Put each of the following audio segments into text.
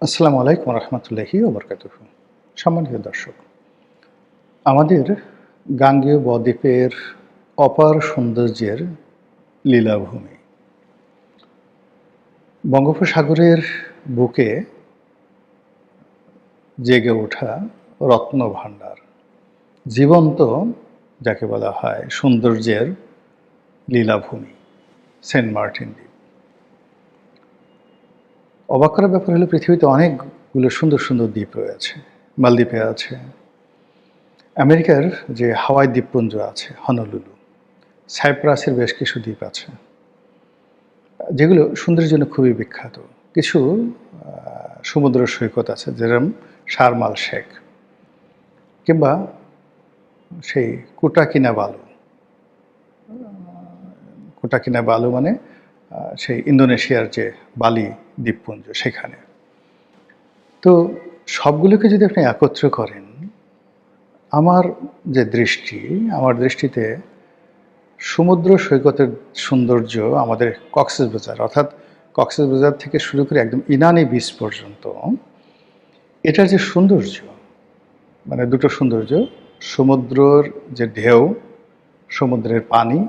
আসসালামু আলাইকুম রহমতুল্লাহি ওবরকাতুহ। সম্মানিত দর্শক, আমাদের গাঙ্গেয় বদ্বীপের অপার সৌন্দর্যের লীলাভূমি বঙ্গোপসাগরের বুকে জেগে ওঠা রত্নভাণ্ডার, জীবন্ত যাকে বলা হয় সৌন্দর্যের লীলাভূমি সেন্ট মার্টিন দ্বীপ। অবাক করার ব্যাপার হলো পৃথিবীতে অনেকগুলো সুন্দর সুন্দর দ্বীপ রয়েছে। মালদ্বীপে আছে, আমেরিকার যে হাওয়াই দ্বীপপুঞ্জ আছে হনলুলু, সাইপ্রাসের বেশ কিছু দ্বীপ আছে যেগুলো সুন্দরের জন্য খুবই বিখ্যাত। কিছু সমুদ্র সৈকত আছে যেরকম শারমাল শেখ, কিংবা সেই কুটাকিনা বালু মানে সেই ইন্দোনেশিয়ার যে বালি দ্বীপপুঞ্জ সেখানে। তো সবগুলোকে যদি আপনি একত্র করেন, আমার দৃষ্টিতে সমুদ্র সৈকতের সৌন্দর্য আমাদের কক্সবাজার, অর্থাৎ কক্সবাজার থেকে শুরু করে একদম ইনানি বিচ পর্যন্ত, এটার যে সৌন্দর্য, মানে দুটো সৌন্দর্য, সমুদ্রের যে ঢেউ, সমুদ্রের পানি,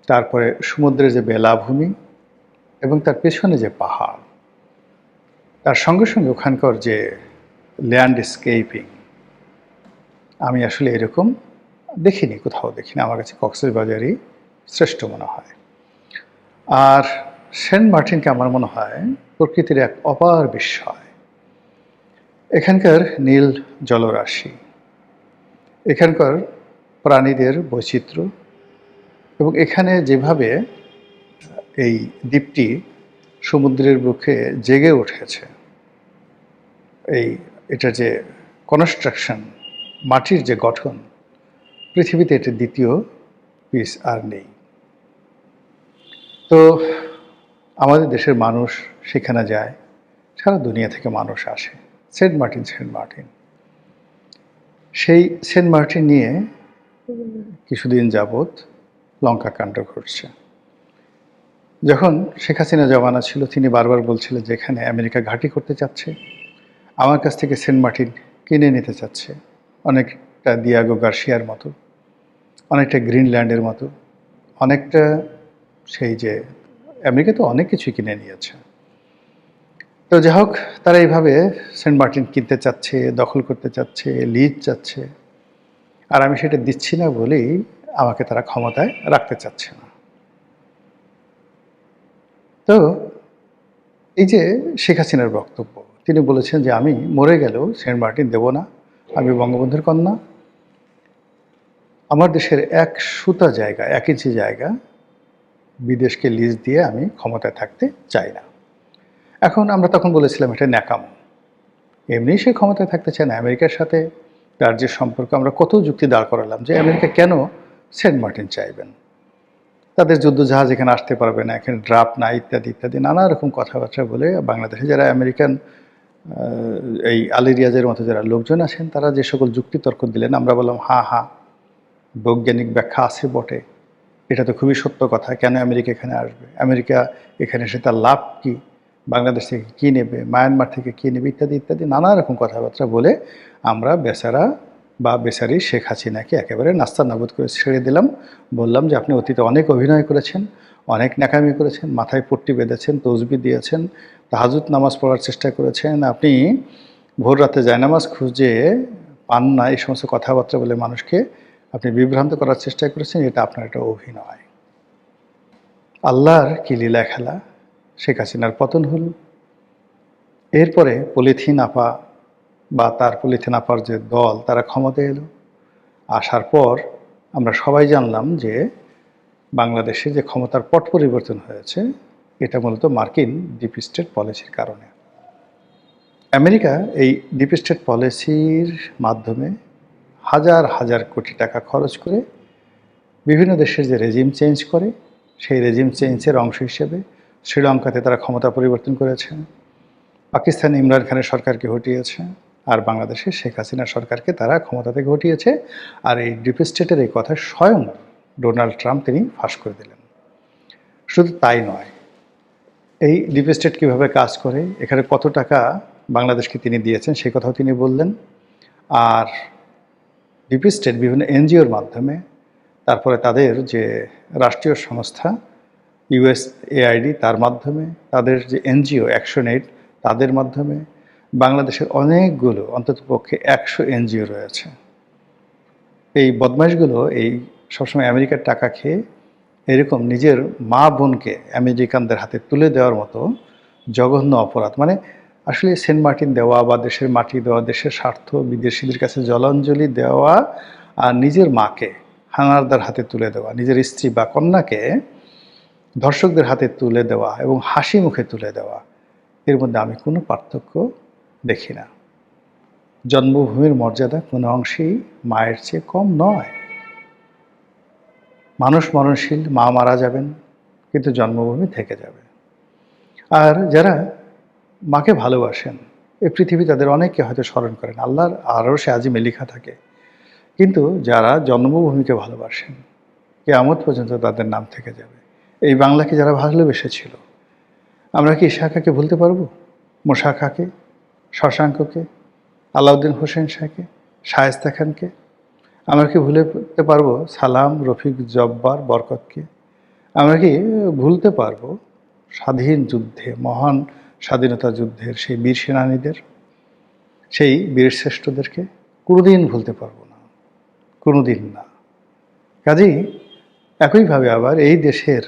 তারপরে সমুদ্রের যে বেলাভূমি এবং তার পেছনে যে পাহাড়, তার সঙ্গে সঙ্গে ওখানকার যে ল্যান্ডস্কেপিং, আমি আসলে এরকম কোথাও দেখিনি। আমার কাছে কক্সবাজারই শ্রেষ্ঠ মনে হয়। আর সেন্ট মার্টিনকে আমার মনে হয় প্রকৃতির এক অপার বিস্ময়। এখানকার নীল জলরাশি, এখানকার প্রাণীদের বৈচিত্র্য, এবং এখানে যেভাবে এই দ্বীপটি সমুদ্রের বুকে জেগে উঠেছে, এটা যে কনস্ট্রাকশন, মাটির যে গঠন, পৃথিবীতে এটা দ্বিতীয় পিস আর নেই। তো আমাদের দেশের মানুষ সেখানে যায়, সারা দুনিয়া থেকে মানুষ আসে। সেন্ট মার্টিন সেই সেন্ট মার্টিন নিয়ে কিছুদিন যাবৎ লঙ্কাকাণ্ড ঘটছে। যখন শেখ হাসিনা জমানা ছিল, তিনি বারবার বলছিলেন যে এখানে আমেরিকা ঘাঁটি করতে চাচ্ছে, আমার কাছ থেকে সেন্ট মার্টিন কিনে নিতে চাচ্ছে, অনেকটা দিয়াগো গার্সিয়ার মতো, অনেকটা গ্রিনল্যান্ডের মতো, অনেকটা সেই যে আমেরিকা তো অনেক কিছুই কিনে নিয়েছে। তো যাই হোক, তারা এইভাবে সেন্ট মার্টিন কিনতে চাচ্ছে, দখল করতে চাচ্ছে, লিজ চাচ্ছে, আর আমি সেটা দিচ্ছি না বলেই আমাকে তারা ক্ষমতায় রাখতে চাচ্ছে না। তো এই যে শেখ হাসিনার বক্তব্য, তিনি বলেছেন যে আমি মরে গেলেও সেন্ট মার্টিন দেব না, আমি বঙ্গবন্ধুর কন্যা, আমার দেশের 1 ইঞ্চি জায়গা বিদেশকে লিজ দিয়ে আমি ক্ষমতায় থাকতে চাই না। এখন আমরা তখন বলেছিলাম এটা ন্যাকামো, এমনি সে ক্ষমতায় থাকতে চায় না। আমেরিকার সাথে তার যে সম্পর্ক, আমরা কত যুক্তি দাঁড় করালাম যে আমেরিকা কেন সেন্ট মার্টিন চাইবেন, তাদের যুদ্ধজাহাজ এখানে আসতে পারবে না, এখানে ড্রাফট না, ইত্যাদি ইত্যাদি নানা রকম কথাবার্তা বলে বাংলাদেশে যারা আমেরিকান এই আলী রিয়াজের মতো যারা লোকজন আছেন, তারা যে সকল যুক্তিতর্ক দিলেন, আমরা বললাম হ্যাঁ, বৈজ্ঞানিক ব্যাখ্যা আছে বটে, এটা তো খুবই সত্য কথা। কেন আমেরিকা এখানে আসবে, আমেরিকা এখানে এসে তার লাভ কী, বাংলাদেশ থেকে কী নেবে, মায়ানমার থেকে কী নেবে, ইত্যাদি ইত্যাদি নানা রকম কথাবার্তা বলে আমরা বেচারি শেখ হাসিনাকে একেবারে নাস্তানাবুদ করে ছেড়ে দিলাম। বললাম যে আপনি অতীতে অনেক অভিনয় করেছেন, অনেক ন্যাকামি করেছেন, মাথায় পট্টি বেঁধেছেন, তসবিহ দিয়েছেন, তাহাজ্জুদ নামাজ পড়ার চেষ্টা করেছেন, আপনি ভোর রাতে জায়নামাজ খুঁজে পান না, এই সমস্ত কথাবার্তা বলে মানুষকে আপনি বিভ্রান্ত করার চেষ্টা করেছেন, এটা আপনার একটা অভিনয়। আল্লাহর কি লীলা খেলা, শেখ হাসিনার পতন হল। এরপরে পলিথিন আপা বা তার পলিথিন আপার যে দল, তারা ক্ষমতায় এলো। আসার পর আমরা সবাই জানলাম যে বাংলাদেশে যে ক্ষমতার পট পরিবর্তন হয়েছে, এটা মূলত মার্কিন ডিপ স্টেট পলিসির কারণে। আমেরিকা এই ডিপ স্টেট পলিসির মাধ্যমে হাজার হাজার কোটি টাকা খরচ করে বিভিন্ন দেশের যে রেজিম চেঞ্জ করে, সেই রেজিম চেঞ্জের অংশ হিসেবে শ্রীলঙ্কাতে তারা ক্ষমতা পরিবর্তন করেছে, পাকিস্তানে ইমরান খানের সরকারকে হটিয়েছে, আর বাংলাদেশে শেখ হাসিনা সরকারকে তারা ক্ষমতা থেকে হটিয়েছে। আর এই ডিপ স্টেটের এই কথা স্বয়ং ডোনাল্ড ট্রাম্প তিনি ফাঁস করে দিলেন। শুধু তাই নয়, এই ডিপ স্টেট কীভাবে কাজ করে, এখানে কত টাকা বাংলাদেশকে তিনি দিয়েছেন সেই কথাও তিনি বললেন। আর ডিপ স্টেট বিভিন্ন এনজিওর মাধ্যমে, তারপরে তাদের যে রাষ্ট্রীয় সংস্থা USAID তার মাধ্যমে, তাদের যে এনজিও অ্যাকশন-এইড তাদের মাধ্যমে, বাংলাদেশের অনেকগুলো অন্ততপক্ষে 100 এনজিও রয়েছে। এই বদমাইশগুলো এই সবসময় আমেরিকার টাকা খেয়ে এরকম নিজের মা বোনকে আমেরিকানদের হাতে তুলে দেওয়ার মতো জঘন্য অপরাধ, মানে আসলে সেন্ট মার্টিন দেওয়া বা দেশের মাটি দেওয়া, দেশের স্বার্থ বিদেশিদের কাছে জলাঞ্জলি দেওয়া, আর নিজের মাকে হানাদার হাতে তুলে দেওয়া, নিজের স্ত্রী বা কন্যাকে ধর্ষকদের হাতে তুলে দেওয়া এবং হাসি মুখে তুলে দেওয়া, এর মধ্যে আমি কোনো পার্থক্য দেখি না। জন্মভূমির মর্যাদা কোনো অংশেই মায়ের চেয়ে কম নয়। মানুষ মরণশীল, মা মারা যাবেন, কিন্তু জন্মভূমি থেকে যাবে। আর যারা মাকে ভালোবাসেন, এই পৃথিবী তাদের অনেককে হয়তো স্মরণ করেন, আল্লাহর আরশে আজিমে লেখা থাকে, কিন্তু যারা জন্মভূমিকে ভালোবাসেন কিয়ামত পর্যন্ত তাদের নাম থেকে যাবে। এই বাংলাকে যারা ভালোবেসেছিল, আমরা কি ঈশা খাঁকে ভুলতে পারবো? মোশা খাঁকে, শশাঙ্ককে, আলাউদ্দিন হোসেন শাহকে, শায়েস্তা খানকে? আমরা কি ভুলতে পারবো সালাম, রফিক, জব্বার, বরকতকে? আমরা কি ভুলতে পারবো স্বাধীন যুদ্ধে, মহান স্বাধীনতা যুদ্ধের সেই বীর সেনানীদের, সেই বীরশ্রেষ্ঠদেরকে? কোনোদিন ভুলতে পারবো না, কোনোদিন না। কাজেই একইভাবে আবার এই দেশের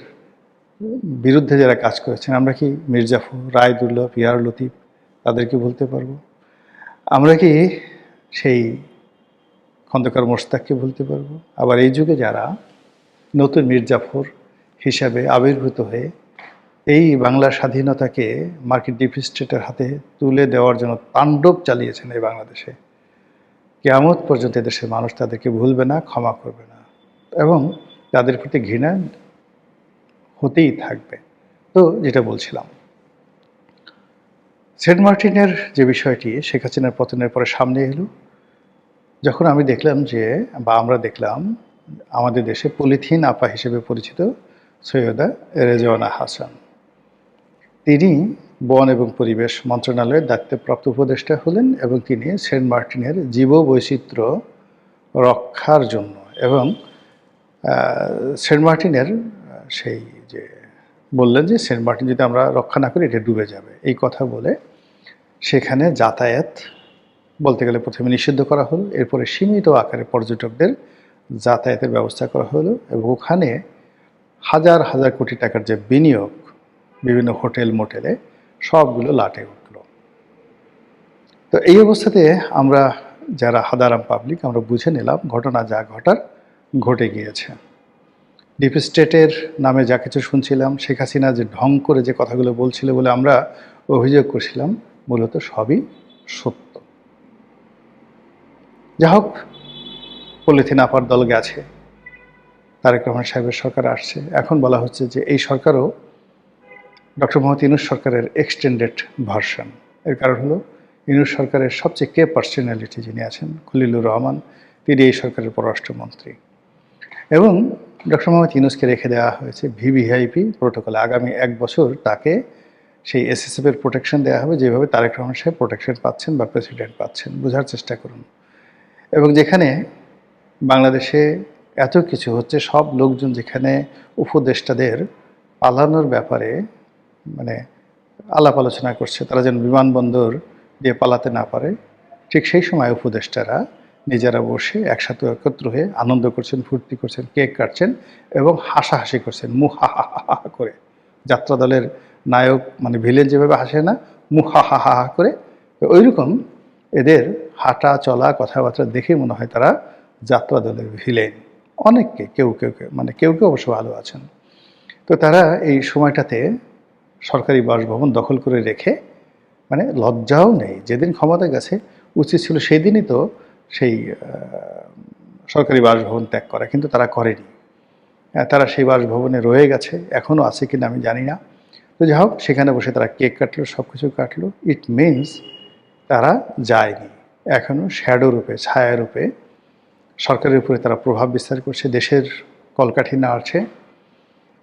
বিরুদ্ধে যারা কাজ করেছেন, আমরা কি মির্জাফর, রায়দুল্লাহ, পিয়ার লতিফ তাদেরকে ভুলতে পারবো? আমরা কি সেই খন্দকার মোশতাককে ভুলতে পারবো? আবার এই যুগে যারা নতুন মির্জাফর হিসাবে আবির্ভূত হয়ে এই বাংলার স্বাধীনতাকে মার্কিন ডিপ স্টেটের হাতে তুলে দেওয়ার জন্য তাণ্ডব চালিয়েছেন এই বাংলাদেশে, কিয়ামত পর্যন্ত এদেশের মানুষ তাদেরকে ভুলবে না, ক্ষমা করবে না, এবং তাদের প্রতি ঘৃণা হতেই থাকবে। তো যেটা বলছিলাম, সেন্ট মার্টিনের যে বিষয়টি শেখ হাসিনার পতনের পরে সামনে এলো, যখন আমি দেখলাম যে, বা আমরা দেখলাম, আমাদের দেশে পলিথিন আপা হিসেবে পরিচিত সৈয়দা রেজওয়ানা হাসান, তিনি বন এবং পরিবেশ মন্ত্রণালয়ের দায়িত্বপ্রাপ্ত উপদেষ্টা হলেন, এবং তিনি সেন্ট মার্টিনের জীববৈচিত্র্য রক্ষার জন্য এবং সেন্ট মার্টিনের সেই যে বললেন যে সেন্ট মার্টিন যদি আমরা রক্ষা না করি এটা ডুবে যাবে, এই কথা বলে সেখানে যাতায়াত বলতে গেলে প্রথমে নিষিদ্ধ করা হলো, এরপরে সীমিত আকারে পর্যটকদের যাতায়াতের ব্যবস্থা করা হলো, এবং ওখানে হাজার হাজার কোটি টাকার যে বিনিয়োগ বিভিন্ন হোটেল মোটেলে, সবগুলো লাটে উঠল। তো এই অবস্থাতে আমরা যারা সাধারণ পাবলিক, আমরা বুঝে নিলাম ঘটনা যা ঘটার ঘটে গিয়েছে। ডিপ স্টেটের নামে যা কিছু শুনছিলাম, শেখ হাসিনা যে ঢং করে যে কথাগুলো বলছিল বলে আমরা অভিযোগ করছিলাম, মূলত সবই সত্য। যা হোক, পলিথিন আপার দল গেছে, তারেক রহমান সাহেবের সরকার আসছে, এখন বলা হচ্ছে যে এই সরকারও ডক্টর মোহাম্মদ ইউনূস সরকারের এক্সটেন্ডেড ভার্সন। এর কারণ হলো ইউনূস সরকারের সবচেয়ে কে পার্সোনালিটি যিনি আছেন, খলিলুর রহমান, তিনি এই সরকারের পররাষ্ট্রমন্ত্রী, এবং ডক্টর মোহাম্মদ ইউনূসকে রেখে দেওয়া হয়েছে ভিভিআইপি প্রোটোকলে। আগামী 1 বছর তাকে সেই এসএসএফের প্রোটেকশন দেওয়া হবে, যেভাবে তারেক রহমান সাহেব প্রোটেকশন পাচ্ছেন বা প্রেসিডেন্ট পাচ্ছেন, বোঝার চেষ্টা করুন। এবং যেখানে বাংলাদেশে এত কিছু হচ্ছে, সব লোকজন যেখানে উপদেষ্টাদের পালানোর ব্যাপারে মানে আলাপ আলোচনা করছে, তারা যেন বিমানবন্দর দিয়ে পালাতে না পারে, ঠিক সেই সময় উপদেষ্টারা নিজেরা বসে একসাথে একত্র হয়ে আনন্দ করছেন, ফুর্তি করছেন, কেক কাটছেন এবং হাসাহাসি করছেন, মুহা হা হা হা করে। যাত্রা দলের নায়ক মানে ভিলেন যেভাবে হাসে না, মুহা হা হা হা করে, ওইরকম এদের হাঁটা চলা কথাবার্তা দেখে মনে হয় তারা যাত্রা দলের ভিলেন। অনেককে কেউ কেউ মানে কেউ কেউ অবশ্য ভালো আছেন। তো তারা এই সময়টাতে সরকারি বাসভবন দখল করে রেখে, মানে লজ্জাও নেই, যেদিন ক্ষমতা গেছে উচিত ছিল সেই দিনই তো সেই সরকারি বাসভবন ত্যাগ করা, কিন্তু তারা করেনি। তারা সেই বাসভবনে রয়ে গেছে, এখনও আছে কিনা আমি জানি না। তো যাই হোক, সেখানে বসে তারা কেক কাটলো, সব কিছু কাটলো। ইট মিনস তারা যায়নি, এখনও শ্যাডো রূপে, ছায়া রূপে সরকারের উপরে তারা প্রভাব বিস্তার করছে, দেশের কলকাঠি নাড়ছে,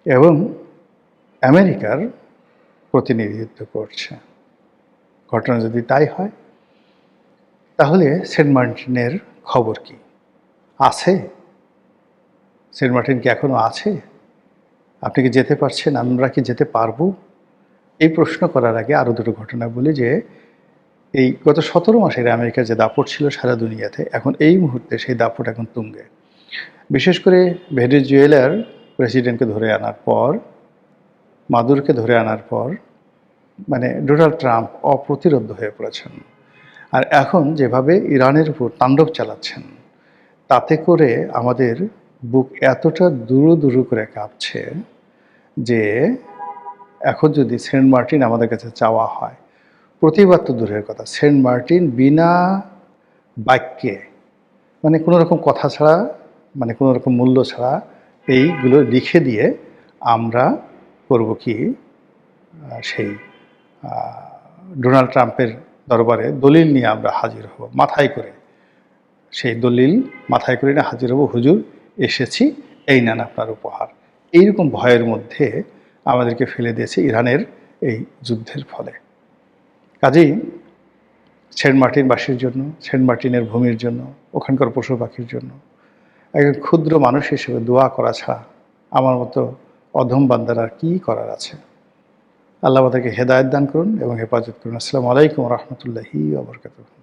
এবং আমেরিকার প্রতিনিধিত্ব করছে। ঘটনা যদি তাই হয়, তাহলে সেন্ট মার্টিনের খবর কি? আছে? সেন্ট মার্টিন কি এখনো আছে? আপনি কি যেতে পারছেন? আমরা কি যেতে পারবো? এই প্রশ্ন করার আগে আরও দুটো ঘটনা বলি যে, এই গত 17 মাসের আমেরিকার যে দাপট ছিল সারা দুনিয়াতে, এখন এই মুহূর্তে সেই দাপট এখন তুঙ্গে। বিশেষ করে ভেনেজুয়েলার প্রেসিডেন্টকে ধরে আনার পর, মাদুরোকে ধরে আনার পর, মানে ডোনাল্ড ট্রাম্প অপ্রতিরোধ্য হয়ে পড়েছেন। আর এখন যেভাবে ইরানের উপর তাণ্ডব চালাচ্ছেন, তাতে করে আমাদের বুক এতটা দুরু দুরু করে কাঁপছে যে এখন যদি সেন্ট মার্টিন আমাদের কাছে চাওয়া হয়, প্রতিবাদ তো দূরের কথা, সেন্ট মার্টিন বিনা বাক্যে, মানে কোনো রকম কথা ছাড়া, মানে কোনো রকম মূল্য ছাড়া এইগুলো লিখে দিয়ে আমরা করব কি, সেই ডোনাল্ড ট্রাম্পের দরবারে দলিল নিয়ে আমরা হাজির হব, মাথায় করে সেই দলিল মাথায় করে না হাজির হব, হুজুর এসেছি, এই নেন আপনার উপহার। এইরকম ভয়ের মধ্যে আমাদেরকে ফেলে দিয়েছে ইরানের এই যুদ্ধের ফলে। কাজেই সেন্ট মার্টিনবাসীর জন্য, সেন্ট মার্টিনের ভূমির জন্য, ওখানকার পশু পাখির জন্য একজন ক্ষুদ্র মানুষ হিসেবে দোয়া করা ছাড়া আমার মতো অধম বান্দার আর কী করার আছে। আল্লাহ আমাদেরকে হেদায়েত দান করুন এবং হেফাজত করুন। আসসালামু আলাইকুম ওয়া রাহমাতুল্লাহি ওয়া বারাকাতুহু।